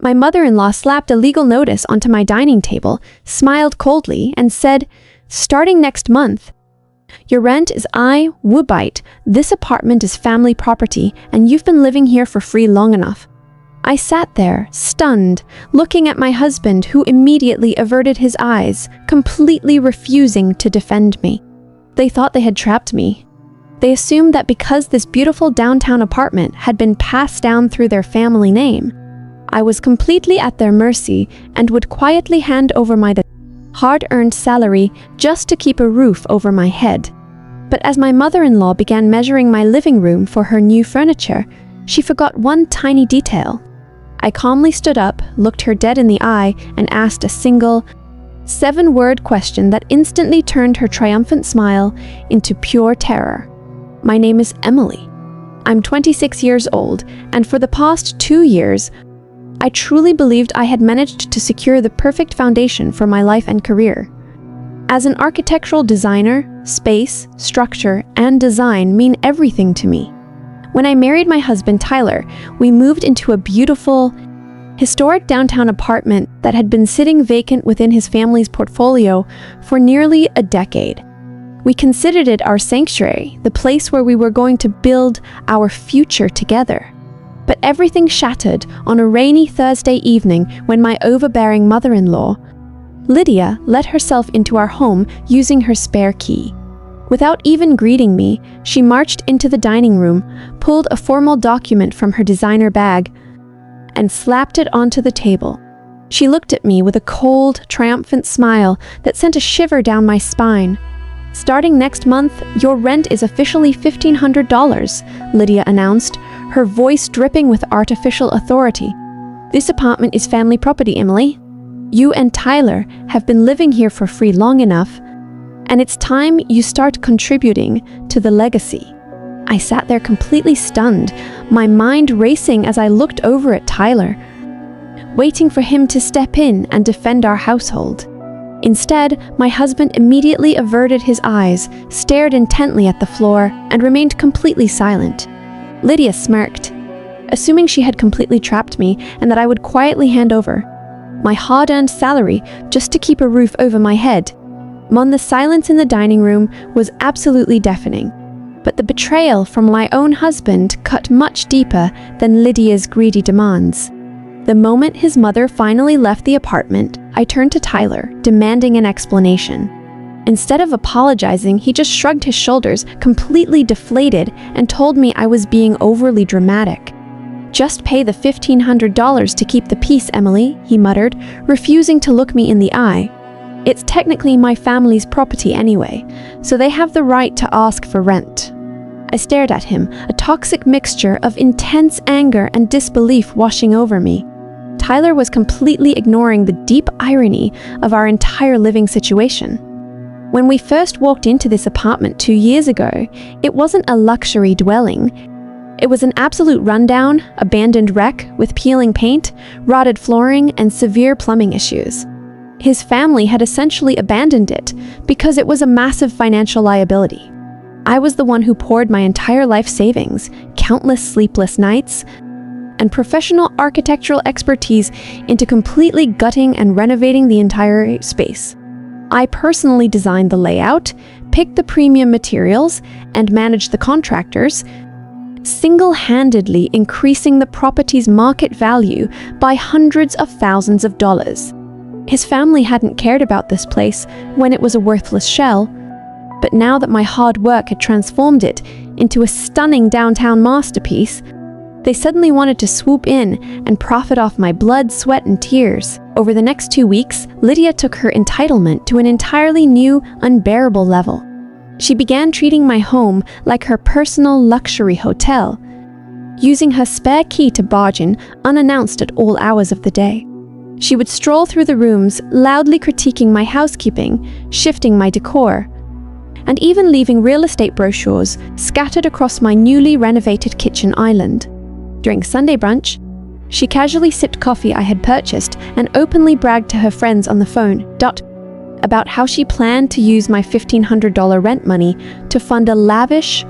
My mother-in-law slapped a legal notice onto my dining table, smiled coldly, and said, "Starting next month, your rent is woobite. This apartment is family property, and you've been living here for free long enough." I sat there, stunned, looking at my husband, who immediately averted his eyes, completely refusing to defend me. They thought they had trapped me. They assumed that because this beautiful downtown apartment had been passed down through their family name, I was completely at their mercy and would quietly hand over my hard-earned salary just to keep a roof over my head. But as my mother-in-law began measuring my living room for her new furniture, she forgot one tiny detail. I calmly stood up, looked her dead in the eye, and asked a single, 7-word question that instantly turned her triumphant smile into pure terror. My name is Emily. I'm 26 years old, and for the past 2 years, I truly believed I had managed to secure the perfect foundation for my life and career. As an architectural designer, space, structure, and design mean everything to me. When I married my husband Tyler, we moved into a beautiful, historic downtown apartment that had been sitting vacant within his family's portfolio for nearly a decade. We considered it our sanctuary, the place where we were going to build our future together. But everything shattered on a rainy Thursday evening when my overbearing mother-in-law, Lydia, let herself into our home using her spare key. Without even greeting me, she marched into the dining room, pulled a formal document from her designer bag, and slapped it onto the table. She looked at me with a cold, triumphant smile that sent a shiver down my spine. "Starting next month, your rent is officially $1,500, Lydia announced, her voice dripping with artificial authority. "This apartment is family property, Emily. You and Tyler have been living here for free long enough, and it's time you start contributing to the legacy." I sat there completely stunned, my mind racing as I looked over at Tyler, waiting for him to step in and defend our household. Instead, my husband immediately averted his eyes, stared intently at the floor, and remained completely silent. Lydia smirked, assuming she had completely trapped me and that I would quietly hand over my hard-earned salary just to keep a roof over my head. The silence in the dining room was absolutely deafening, but the betrayal from my own husband cut much deeper than Lydia's greedy demands. The moment his mother finally left the apartment, I turned to Tyler, demanding an explanation. Instead of apologizing, he just shrugged his shoulders, completely deflated, and told me I was being overly dramatic. "Just pay the $1,500 to keep the peace, Emily," he muttered, refusing to look me in the eye. "It's technically my family's property anyway, so they have the right to ask for rent." I stared at him, a toxic mixture of intense anger and disbelief washing over me. Tyler was completely ignoring the deep irony of our entire living situation. When we first walked into this apartment 2 years ago, it wasn't a luxury dwelling. It was an absolute rundown, abandoned wreck with peeling paint, rotted flooring, and severe plumbing issues. His family had essentially abandoned it because it was a massive financial liability. I was the one who poured my entire life savings, countless sleepless nights, and professional architectural expertise into completely gutting and renovating the entire space. I personally designed the layout, picked the premium materials, and managed the contractors, single-handedly increasing the property's market value by hundreds of thousands of dollars. His family hadn't cared about this place when it was a worthless shell, but now that my hard work had transformed it into a stunning downtown masterpiece, they suddenly wanted to swoop in and profit off my blood, sweat, and tears. Over the next 2 weeks, Lydia took her entitlement to an entirely new, unbearable level. She began treating my home like her personal luxury hotel, using her spare key to barge in unannounced at all hours of the day. She would stroll through the rooms, loudly critiquing my housekeeping, shifting my decor, and even leaving real estate brochures scattered across my newly renovated kitchen island. During Sunday brunch, she casually sipped coffee I had purchased and openly bragged to her friends on the phone about how she planned to use my $1,500 rent money to fund a lavish,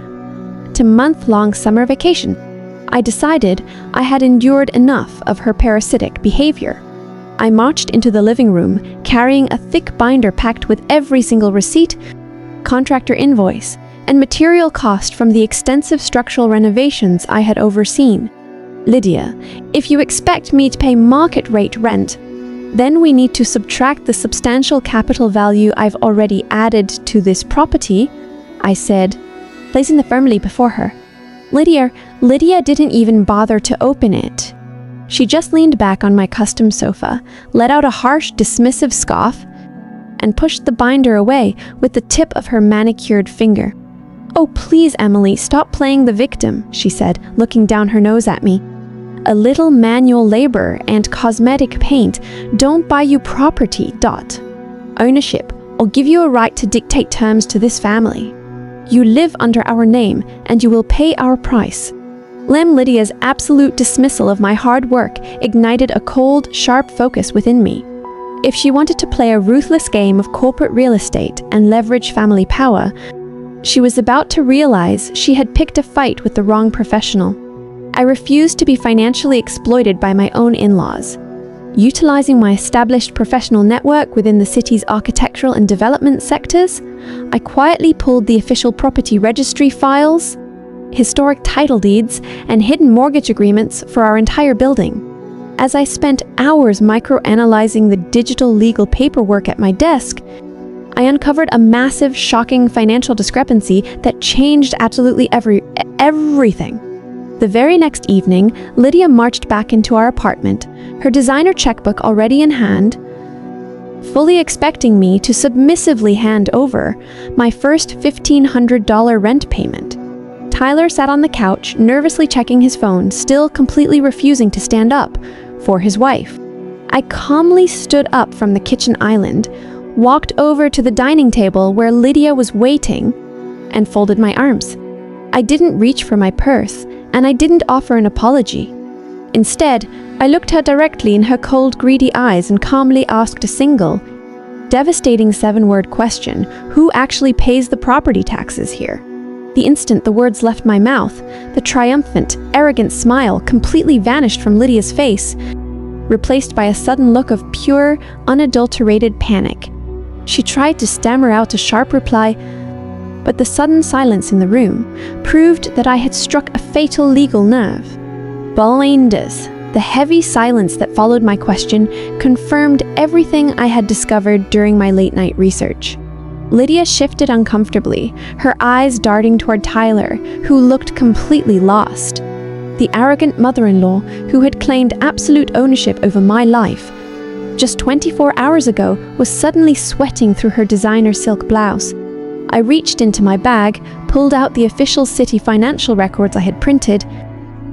month-long summer vacation. I decided I had endured enough of her parasitic behavior. I marched into the living room, carrying a thick binder packed with every single receipt, contractor invoice, and material cost from the extensive structural renovations I had overseen. Lydia, if you expect me to pay market rate rent, then we need to subtract the substantial capital value I've already added to this property, I said, placing the family before her. Lydia didn't even bother to open it. She just leaned back on my custom sofa, let out a harsh, dismissive scoff, and pushed the binder away with the tip of her manicured finger. Oh, please, Emily, stop playing the victim, she said, looking down her nose at me. A little manual labor and cosmetic paint don't buy you property. Ownership or give you a right to dictate terms to this family. You live under our name and you will pay our price. Lydia's absolute dismissal of my hard work ignited a cold, sharp focus within me. If she wanted to play a ruthless game of corporate real estate and leverage family power, she was about to realize she had picked a fight with the wrong professional. I refused to be financially exploited by my own in-laws. Utilizing my established professional network within the city's architectural and development sectors, I quietly pulled the official property registry files, historic title deeds, and hidden mortgage agreements for our entire building. As I spent hours microanalyzing the digital legal paperwork at my desk, I uncovered a massive, shocking financial discrepancy that changed absolutely everything. The very next evening, Lydia marched back into our apartment, her designer checkbook already in hand, fully expecting me to submissively hand over my first $1,500 rent payment. Tyler sat on the couch, nervously checking his phone, still completely refusing to stand up for his wife. I calmly stood up from the kitchen island, walked over to the dining table where Lydia was waiting, and folded my arms. I didn't reach for my purse, and I didn't offer an apology. Instead, I looked her directly in her cold, greedy eyes and calmly asked a single, devastating 7-word question: who actually pays the property taxes here? The instant the words left my mouth, the triumphant, arrogant smile completely vanished from Lydia's face, replaced by a sudden look of pure, unadulterated panic. She tried to stammer out a sharp reply, but the sudden silence in the room proved that I had struck a fatal legal nerve. Blinders. The heavy silence that followed my question confirmed everything I had discovered during my late-night research. Lydia shifted uncomfortably, her eyes darting toward Tyler, who looked completely lost. The arrogant mother-in-law who had claimed absolute ownership over my life just 24 hours ago was suddenly sweating through her designer silk blouse. I reached into my bag, pulled out the official city financial records I had printed,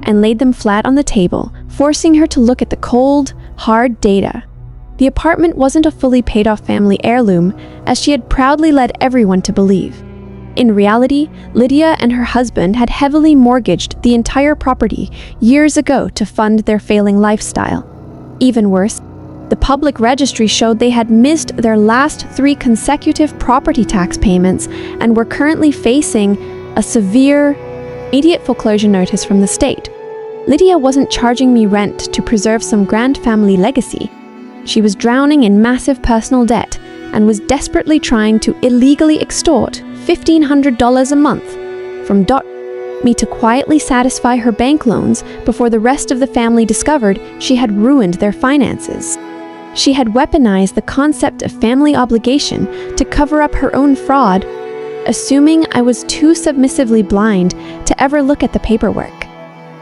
and laid them flat on the table, forcing her to look at the cold, hard data. The apartment wasn't a fully paid-off family heirloom, as she had proudly led everyone to believe. In reality, Lydia and her husband had heavily mortgaged the entire property years ago to fund their failing lifestyle. Even worse, the public registry showed they had missed their last 3 consecutive property tax payments and were currently facing a severe, immediate foreclosure notice from the state. Lydia wasn't charging me rent to preserve some grand family legacy. She was drowning in massive personal debt and was desperately trying to illegally extort $1,500 a month from me to quietly satisfy her bank loans before the rest of the family discovered she had ruined their finances. She had weaponized the concept of family obligation to cover up her own fraud, assuming I was too submissively blind to ever look at the paperwork.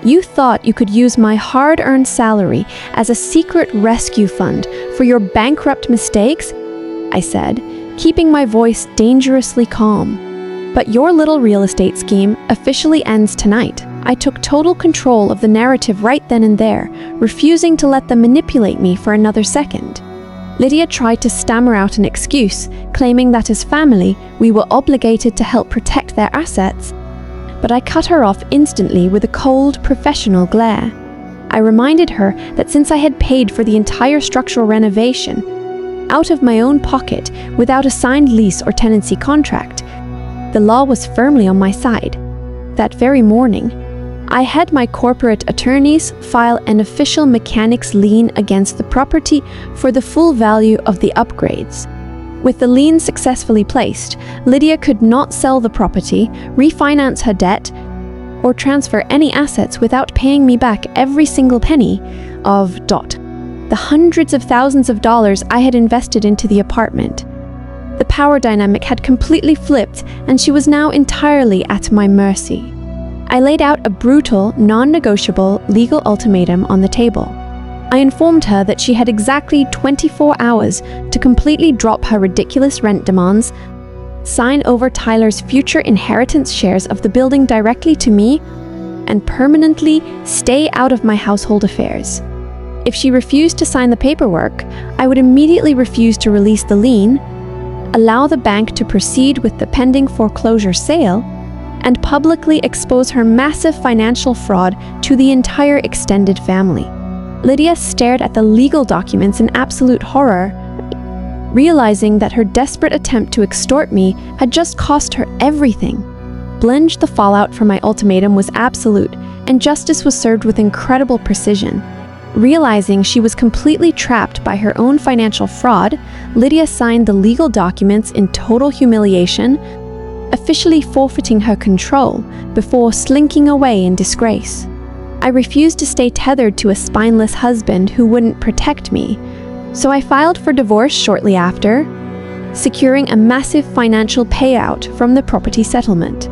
You thought you could use my hard-earned salary as a secret rescue fund for your bankrupt mistakes? I said, keeping my voice dangerously calm. But your little real estate scheme officially ends tonight. I took total control of the narrative right then and there, refusing to let them manipulate me for another second. Lydia tried to stammer out an excuse, claiming that as family, we were obligated to help protect their assets. But I cut her off instantly with a cold, professional glare. I reminded her that since I had paid for the entire structural renovation, out of my own pocket, without a signed lease or tenancy contract, the law was firmly on my side. That very morning, I had my corporate attorneys file an official mechanics lien against the property for the full value of the upgrades. With the lien successfully placed, Lydia could not sell the property, refinance her debt, or transfer any assets without paying me back every single penny of the hundreds of thousands of dollars I had invested into the apartment. The power dynamic had completely flipped, and she was now entirely at my mercy. I laid out a brutal, non-negotiable legal ultimatum on the table. I informed her that she had exactly 24 hours to completely drop her ridiculous rent demands, sign over Tyler's future inheritance shares of the building directly to me, and permanently stay out of my household affairs. If she refused to sign the paperwork, I would immediately refuse to release the lien, allow the bank to proceed with the pending foreclosure sale, and publicly expose her massive financial fraud to the entire extended family. Lydia stared at the legal documents in absolute horror, realizing that her desperate attempt to extort me had just cost her everything. The fallout from my ultimatum was absolute, and justice was served with incredible precision. Realizing she was completely trapped by her own financial fraud, Lydia signed the legal documents in total humiliation, officially forfeiting her control before slinking away in disgrace. I refused to stay tethered to a spineless husband who wouldn't protect me, so I filed for divorce shortly after, securing a massive financial payout from the property settlement.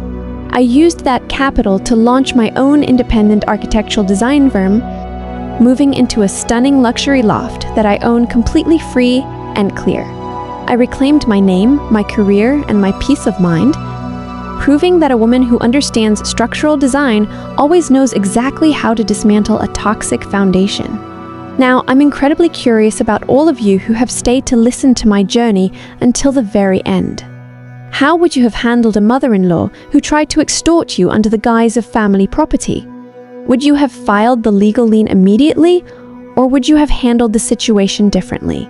I used that capital to launch my own independent architectural design firm, moving into a stunning luxury loft that I own completely free and clear. I reclaimed my name, my career, and my peace of mind, proving that a woman who understands structural design always knows exactly how to dismantle a toxic foundation. Now, I'm incredibly curious about all of you who have stayed to listen to my journey until the very end. How would you have handled a mother-in-law who tried to extort you under the guise of family property? Would you have filed the legal lien immediately, or would you have handled the situation differently?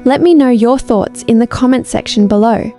Let me know your thoughts in the comment section below.